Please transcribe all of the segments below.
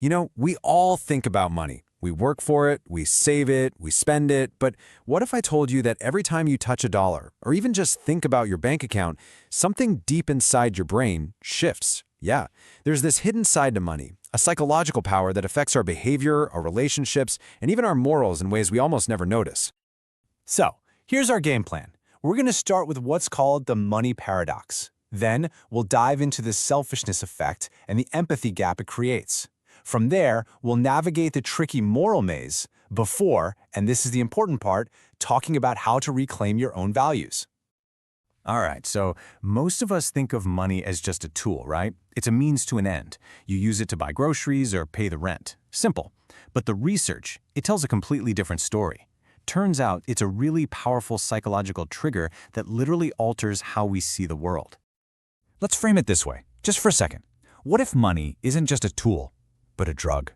We all think about money. We work for it, we save it, we spend it, but what if I told you that every time you touch a dollar, or even just think about your bank account, something deep inside your brain shifts? Yeah, there's this hidden side to money, a psychological power that affects our behavior, our relationships, and even our morals in ways we almost never notice. So, here's our game plan. We're going to start with what's called the money paradox. Then, we'll dive into the selfishness effect and the empathy gap it creates. From there, we'll navigate the tricky moral maze before, and this is the important part, talking about how to reclaim your own values. All right, so most of us think of money as just a tool, right? It's a means to an end. You use it to buy groceries or pay the rent. Simple. But the research, it tells a completely different story. Turns out it's a really powerful psychological trigger that literally alters how we see the world. Let's frame it this way, just for a second. What if money isn't just a tool, but a drug?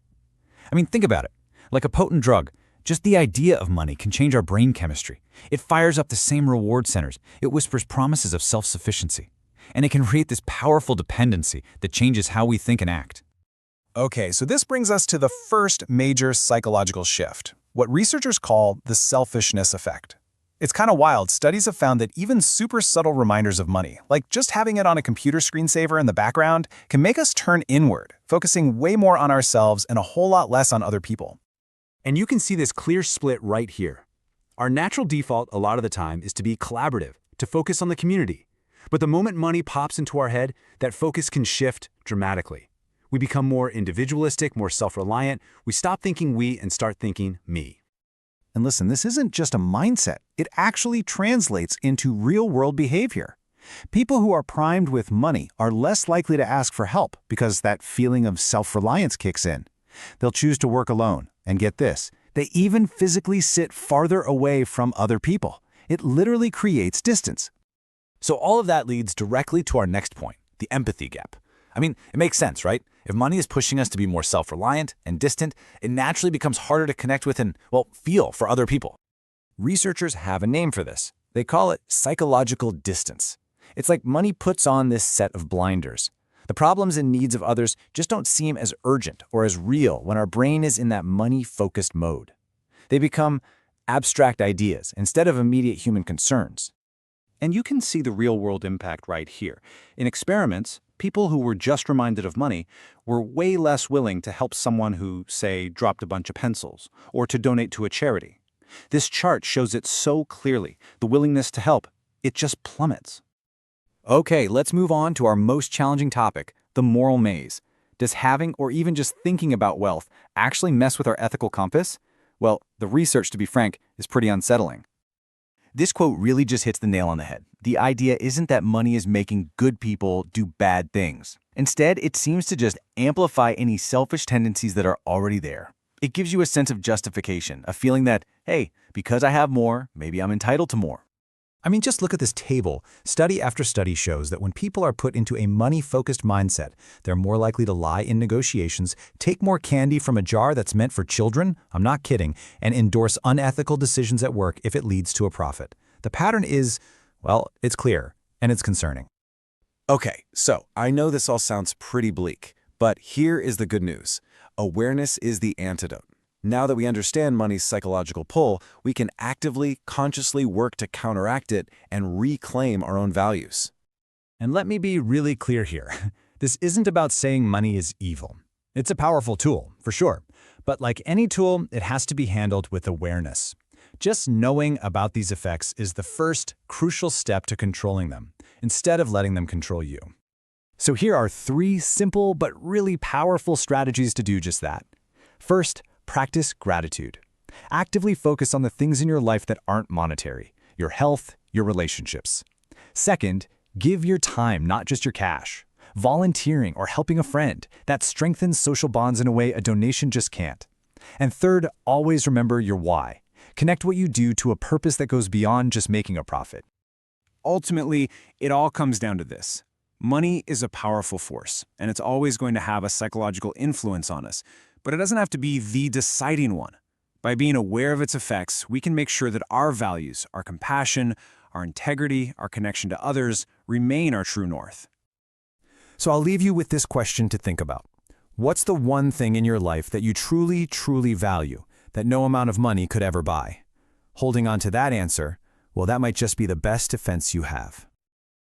I mean, think about it. Like a potent drug, just the idea of money can change our brain chemistry. It fires up the same reward centers. It whispers promises of self-sufficiency. And it can create this powerful dependency that changes how we think and act. Okay, so this brings us to the first major psychological shift, what researchers call the selfishness effect. It's kind of wild. Studies have found that even super subtle reminders of money, like just having it on a computer screensaver in the background, can make us turn inward, focusing way more on ourselves and a whole lot less on other people. And you can see this clear split right here. Our natural default a lot of the time is to be collaborative, to focus on the community. But the moment money pops into our head, that focus can shift dramatically. We become more individualistic, more self-reliant. We stop thinking we and start thinking me. And listen, this isn't just a mindset. It actually translates into real-world behavior. People who are primed with money are less likely to ask for help because that feeling of self-reliance kicks in. They'll choose to work alone. And get this, they even physically sit farther away from other people. It literally creates distance. So all of that leads directly to our next point, the empathy gap. I mean, it makes sense, right? If money is pushing us to be more self-reliant and distant, it naturally becomes harder to connect with and, well, feel for other people. Researchers have a name for this. They call it psychological distance. It's like money puts on this set of blinders. The problems and needs of others just don't seem as urgent or as real when our brain is in that money-focused mode. They become abstract ideas instead of immediate human concerns. And you can see the real-world impact right here. In experiments, people who were just reminded of money were way less willing to help someone who, say, dropped a bunch of pencils, or to donate to a charity. This chart shows it so clearly. The willingness to help, it just plummets. Okay, let's move on to our most challenging topic, the moral maze. Does having or even just thinking about wealth actually mess with our ethical compass? Well, the research, to be frank, is pretty unsettling. This quote really just hits the nail on the head. The idea isn't that money is making good people do bad things. Instead, it seems to just amplify any selfish tendencies that are already there. It gives you a sense of justification, a feeling that, hey, because I have more, maybe I'm entitled to more. I mean, just look at this table. Study after study shows that when people are put into a money-focused mindset, they're more likely to lie in negotiations, take more candy from a jar that's meant for children, I'm not kidding, and endorse unethical decisions at work if it leads to a profit. The pattern is, well, it's clear, and it's concerning. Okay, so I know this all sounds pretty bleak, but here is the good news. Awareness is the antidote. Now that we understand money's psychological pull, we can actively, consciously work to counteract it and reclaim our own values. And let me be really clear here. This isn't about saying money is evil. It's a powerful tool, for sure. But like any tool, it has to be handled with awareness. Just knowing about these effects is the first crucial step to controlling them, instead of letting them control you. So here are 3 simple but really powerful strategies to do just that. First, practice gratitude. Actively focus on the things in your life that aren't monetary, your health, your relationships. Second, give your time, not just your cash. Volunteering or helping a friend, that strengthens social bonds in a way a donation just can't. And third, always remember your why. Connect what you do to a purpose that goes beyond just making a profit. Ultimately, it all comes down to this. Money is a powerful force, and it's always going to have a psychological influence on us. But it doesn't have to be the deciding one. By being aware of its effects, we can make sure that our values, our compassion, our integrity, our connection to others, remain our true north. So I'll leave you with this question to think about. What's the one thing in your life that you truly, truly value, that no amount of money could ever buy? Holding on to that answer, well, that might just be the best defense you have.